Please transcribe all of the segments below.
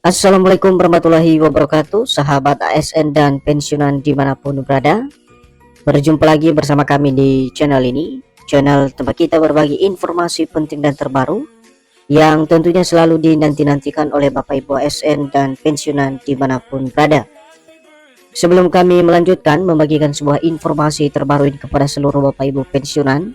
Assalamualaikum warahmatullahi wabarakatuh, sahabat ASN dan pensiunan dimanapun berada. Berjumpa lagi bersama kami di channel ini, channel tempat kita berbagi informasi penting dan terbaru yang tentunya selalu dinanti-nantikan oleh Bapak Ibu ASN dan pensiunan dimanapun berada. Sebelum kami melanjutkan membagikan sebuah informasi terbaru ini kepada seluruh Bapak Ibu pensiunan,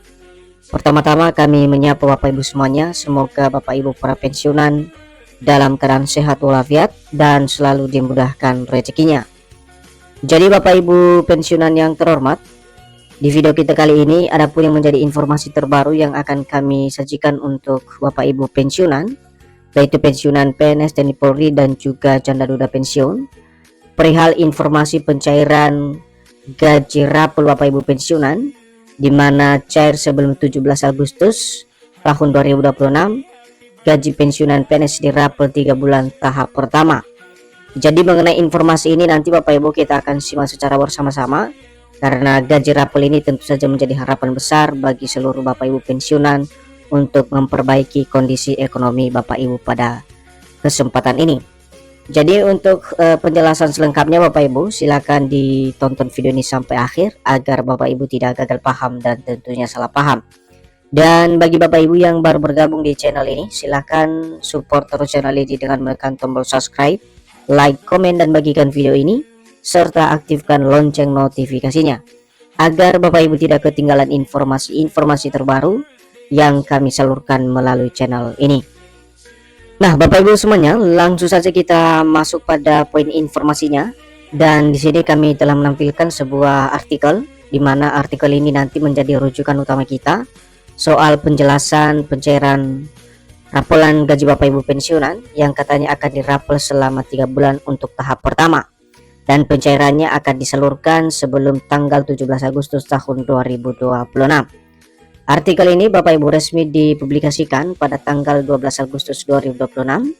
pertama-tama kami menyapa Bapak Ibu semuanya. Semoga Bapak Ibu para pensiunan dalam keadaan sehat walafiat dan selalu dimudahkan rezekinya. Jadi Bapak Ibu pensiunan yang terhormat, di video kita kali ini ada pun yang menjadi informasi terbaru yang akan kami sajikan untuk Bapak Ibu pensiunan, yaitu pensiunan PNS, TNI Polri dan juga janda duda pensiun, perihal informasi pencairan gaji rapel Bapak Ibu pensiunan, di mana cair sebelum 17 Agustus tahun 2026 gaji pensiunan PNS dirapel 3 bulan tahap pertama. Jadi mengenai informasi ini nanti Bapak Ibu kita akan simak secara bersama-sama, karena gaji rapel ini tentu saja menjadi harapan besar bagi seluruh Bapak Ibu pensiunan untuk memperbaiki kondisi ekonomi Bapak Ibu pada kesempatan ini. Jadi untuk penjelasan selengkapnya Bapak Ibu silakan ditonton video ini sampai akhir agar Bapak Ibu tidak gagal paham dan tentunya salah paham. Dan bagi Bapak Ibu yang baru bergabung di channel ini, silahkan support terus channel ini dengan menekan tombol subscribe, like, komen, dan bagikan video ini, serta aktifkan lonceng notifikasinya, agar Bapak Ibu tidak ketinggalan informasi-informasi terbaru yang kami salurkan melalui channel ini. Nah Bapak Ibu semuanya, langsung saja kita masuk pada poin informasinya. Dan di sini kami telah menampilkan sebuah artikel, di mana artikel ini nanti menjadi rujukan utama kita soal penjelasan pencairan rapelan gaji Bapak Ibu pensiunan yang katanya akan dirapel selama 3 bulan untuk tahap pertama, dan pencairannya akan disalurkan sebelum tanggal 17 Agustus tahun 2026. Artikel ini Bapak Ibu resmi dipublikasikan pada tanggal 12 Agustus 2026,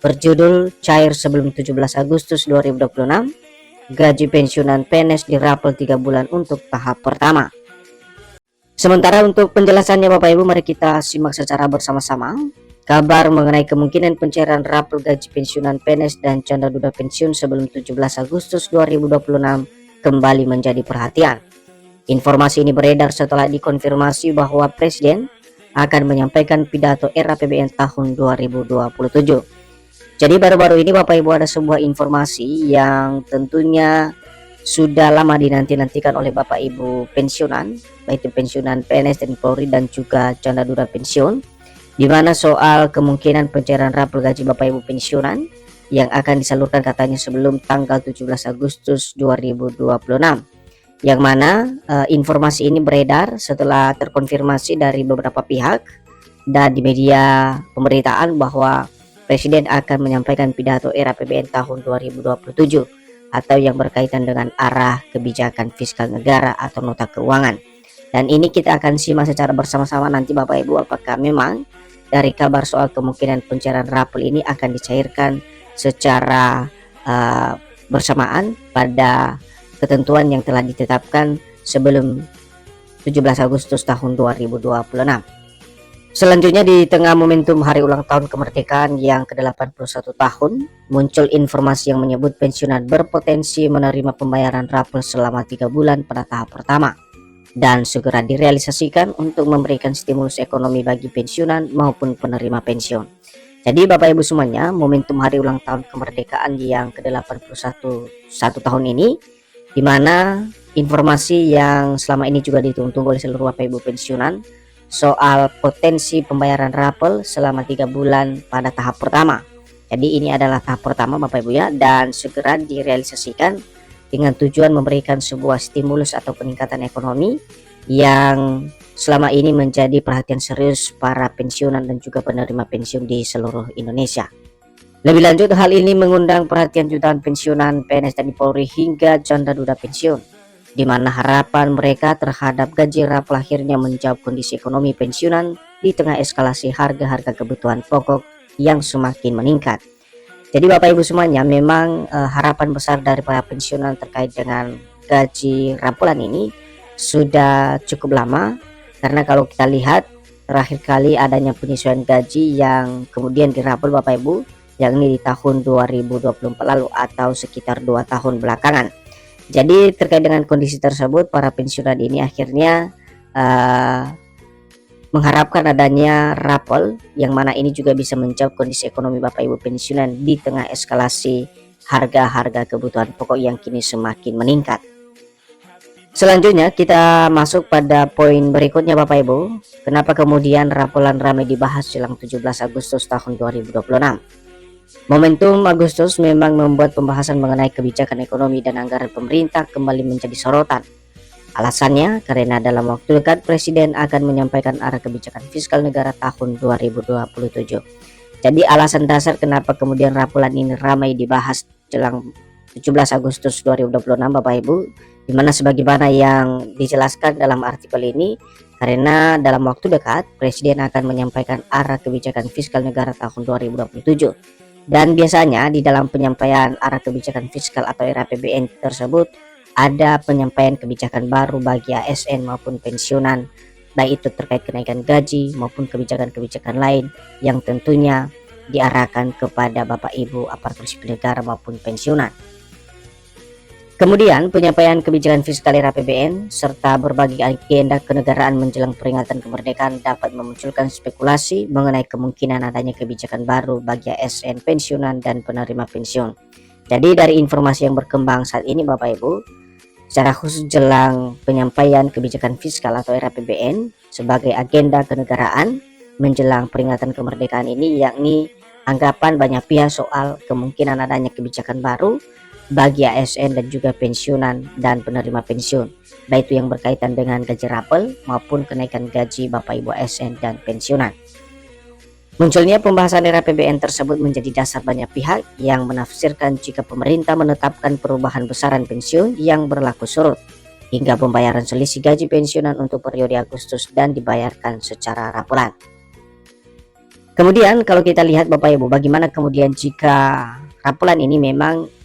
berjudul cair sebelum 17 Agustus 2026, gaji pensiunan PNS dirapel 3 bulan untuk tahap pertama. Sementara untuk penjelasannya Bapak Ibu, mari kita simak secara bersama-sama. Kabar mengenai kemungkinan pencairan rapel gaji pensiunan PNS dan janda duda pensiun sebelum 17 Agustus 2026 kembali menjadi perhatian. Informasi ini beredar setelah dikonfirmasi bahwa Presiden akan menyampaikan pidato era APBN tahun 2027. Jadi baru-baru ini Bapak Ibu ada sebuah informasi yang tentunya sudah lama dinanti-nantikan oleh Bapak Ibu pensiunan, baik itu pensiunan PNS dan Polri dan juga janda duda pensiun, di mana soal kemungkinan pencairan rapel gaji Bapak Ibu pensiunan yang akan disalurkan katanya sebelum tanggal 17 Agustus 2026, yang mana informasi ini beredar setelah terkonfirmasi dari beberapa pihak dan di media pemberitaan bahwa Presiden akan menyampaikan pidato era APBN tahun 2027 atau yang berkaitan dengan arah kebijakan fiskal negara atau nota keuangan. Dan ini kita akan simak secara bersama-sama nanti Bapak Ibu, apakah memang dari kabar soal kemungkinan pencairan rapel ini akan dicairkan secara bersamaan pada ketentuan yang telah ditetapkan sebelum 17 Agustus tahun 2026. Selanjutnya, di tengah momentum hari ulang tahun kemerdekaan yang ke-81 tahun, muncul informasi yang menyebut pensiunan berpotensi menerima pembayaran rapel selama 3 bulan pada tahap pertama dan segera direalisasikan untuk memberikan stimulus ekonomi bagi pensiunan maupun penerima pensiun. Jadi Bapak Ibu semuanya, momentum hari ulang tahun kemerdekaan yang ke-81 tahun ini, di mana informasi yang selama ini juga ditunggu oleh seluruh Bapak Ibu pensiunan soal potensi pembayaran rapel selama 3 bulan pada tahap pertama. Jadi ini adalah tahap pertama Bapak Ibu ya, dan segera direalisasikan dengan tujuan memberikan sebuah stimulus atau peningkatan ekonomi yang selama ini menjadi perhatian serius para pensiunan dan juga penerima pensiun di seluruh Indonesia. Lebih lanjut, hal ini mengundang perhatian jutaan pensiunan PNS dan Polri hingga janda duda pensiun, di mana harapan mereka terhadap gaji rapel akhirnya menjawab kondisi ekonomi pensiunan di tengah eskalasi harga-harga kebutuhan pokok yang semakin meningkat. Jadi Bapak Ibu semuanya, memang harapan besar dari para pensiunan terkait dengan gaji rapelan ini sudah cukup lama, karena kalau kita lihat terakhir kali adanya penyesuaian gaji yang kemudian dirapel Bapak Ibu yakni di tahun 2024 lalu atau sekitar 2 tahun belakangan. Jadi terkait dengan kondisi tersebut, para pensiunan ini akhirnya mengharapkan adanya rapel yang mana ini juga bisa menjawab kondisi ekonomi Bapak Ibu pensiunan di tengah eskalasi harga-harga kebutuhan pokok yang kini semakin meningkat. Selanjutnya kita masuk pada poin berikutnya Bapak Ibu. Kenapa kemudian rapelan ramai dibahas jelang 17 Agustus tahun 2026? Momentum Agustus memang membuat pembahasan mengenai kebijakan ekonomi dan anggaran pemerintah kembali menjadi sorotan. Alasannya karena dalam waktu dekat Presiden akan menyampaikan arah kebijakan fiskal negara tahun 2027. Jadi alasan dasar kenapa kemudian rapelan ini ramai dibahas jelang 17 Agustus 2026 Bapak Ibu, dimana sebagaimana yang dijelaskan dalam artikel ini, karena dalam waktu dekat Presiden akan menyampaikan arah kebijakan fiskal negara tahun 2027. Dan biasanya di dalam penyampaian arah kebijakan fiskal atau RAPBN tersebut ada penyampaian kebijakan baru bagi ASN maupun pensiunan, baik itu terkait kenaikan gaji maupun kebijakan-kebijakan lain yang tentunya diarahkan kepada Bapak Ibu aparatur sipil negara maupun pensiunan. Kemudian penyampaian kebijakan fiskal RAPBN serta berbagai agenda kenegaraan menjelang peringatan kemerdekaan dapat memunculkan spekulasi mengenai kemungkinan adanya kebijakan baru bagi ASN pensiunan dan penerima pensiun. Jadi dari informasi yang berkembang saat ini Bapak Ibu, secara khusus jelang penyampaian kebijakan fiskal atau RAPBN sebagai agenda kenegaraan menjelang peringatan kemerdekaan ini, yakni anggapan banyak pihak soal kemungkinan adanya kebijakan baru bagi ASN dan juga pensiunan dan penerima pensiun, baik itu yang berkaitan dengan gaji rapel maupun kenaikan gaji Bapak Ibu ASN dan pensiunan. Munculnya pembahasan RAPBN tersebut menjadi dasar banyak pihak yang menafsirkan jika pemerintah menetapkan perubahan besaran pensiun yang berlaku surut hingga pembayaran selisih gaji pensiunan untuk periode Agustus dan dibayarkan secara rapelan. Kemudian kalau kita lihat Bapak Ibu, bagaimana kemudian jika rapelan ini memang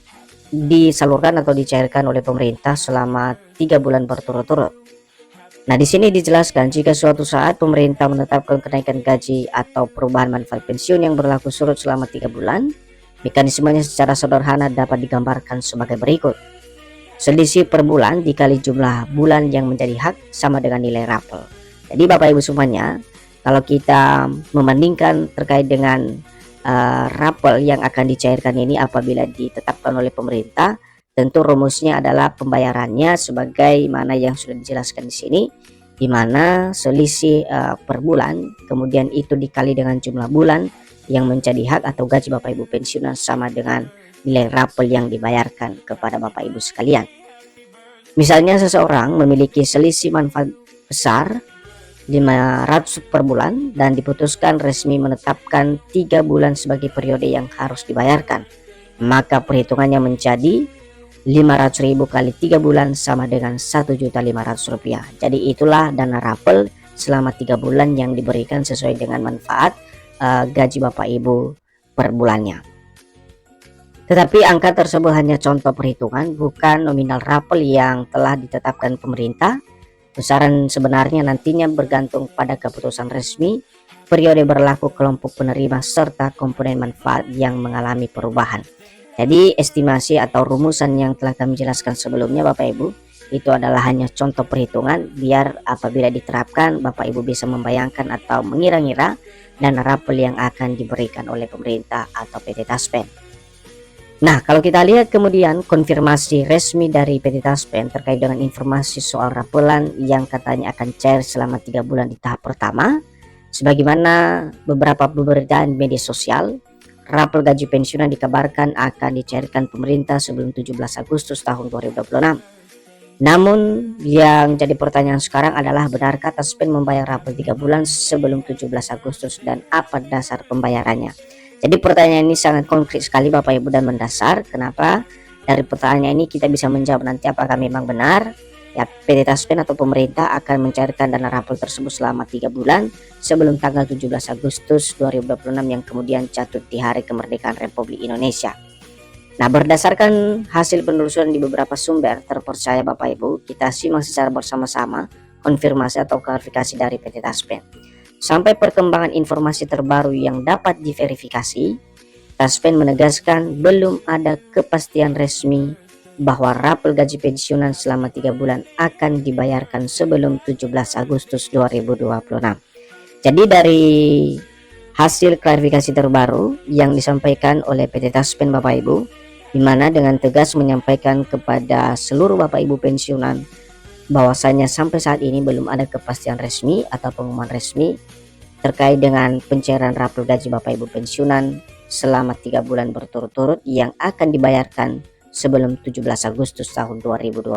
disalurkan atau dicairkan oleh pemerintah selama 3 bulan berturut-turut. Nah, di sini dijelaskan jika suatu saat pemerintah menetapkan kenaikan gaji atau perubahan manfaat pensiun yang berlaku surut selama 3 bulan, mekanismenya secara sederhana dapat digambarkan sebagai berikut. Selisih per bulan dikali jumlah bulan yang menjadi hak sama dengan nilai rapel. Jadi Bapak Ibu semuanya, kalau kita membandingkan terkait dengan rapel yang akan dicairkan ini apabila ditetapkan oleh pemerintah, tentu rumusnya adalah pembayarannya sebagaimana yang sudah dijelaskan di sini, di mana selisih per bulan kemudian itu dikali dengan jumlah bulan yang menjadi hak atau gaji Bapak Ibu pensiunan sama dengan nilai rapel yang dibayarkan kepada Bapak Ibu sekalian. Misalnya seseorang memiliki selisih manfaat besar 500 per bulan dan diputuskan resmi menetapkan 3 bulan sebagai periode yang harus dibayarkan, maka perhitungannya menjadi 500.000 kali 3 bulan sama dengan Rp1.500.000. Jadi itulah dana rapel selama 3 bulan yang diberikan sesuai dengan manfaat gaji Bapak Ibu per bulannya. Tetapi angka tersebut hanya contoh perhitungan, bukan nominal rapel yang telah ditetapkan pemerintah. Besaran sebenarnya nantinya bergantung pada keputusan resmi, periode berlaku kelompok penerima serta komponen manfaat yang mengalami perubahan. Jadi estimasi atau rumusan yang telah kami jelaskan sebelumnya Bapak Ibu, itu adalah hanya contoh perhitungan biar apabila diterapkan Bapak Ibu bisa membayangkan atau mengira-ngira dana rapel yang akan diberikan oleh pemerintah atau PT Taspen. Nah, kalau kita lihat kemudian konfirmasi resmi dari PT Taspen terkait dengan informasi soal rapelan yang katanya akan cair selama 3 bulan di tahap pertama, sebagaimana beberapa pemberitaan media sosial, rapel gaji pensiunan dikabarkan akan dicairkan pemerintah sebelum 17 Agustus tahun 2026. Namun yang jadi pertanyaan sekarang adalah benarkah Taspen membayar rapel 3 bulan sebelum 17 Agustus dan apa dasar pembayarannya? Jadi pertanyaan ini sangat konkret sekali Bapak Ibu dan mendasar. Kenapa? Dari pertanyaan ini kita bisa menjawab nanti apakah memang benar ya PT Taspen atau pemerintah akan mencairkan dana rapel tersebut selama 3 bulan sebelum tanggal 17 Agustus 2026 yang kemudian jatuh di hari kemerdekaan Republik Indonesia. Nah, berdasarkan hasil penelusuran di beberapa sumber terpercaya Bapak Ibu, kita simak secara bersama-sama konfirmasi atau klarifikasi dari PT Taspen. Sampai perkembangan informasi terbaru yang dapat diverifikasi, Taspen menegaskan belum ada kepastian resmi bahwa rapel gaji pensiunan selama 3 bulan akan dibayarkan sebelum 17 Agustus 2026. Jadi dari hasil klarifikasi terbaru yang disampaikan oleh PT Taspen Bapak Ibu, di mana dengan tegas menyampaikan kepada seluruh Bapak Ibu pensiunan bahwasanya sampai saat ini belum ada kepastian resmi atau pengumuman resmi terkait dengan pencairan rapel gaji Bapak Ibu pensiunan selama 3 bulan berturut-turut yang akan dibayarkan sebelum 17 Agustus tahun 2020.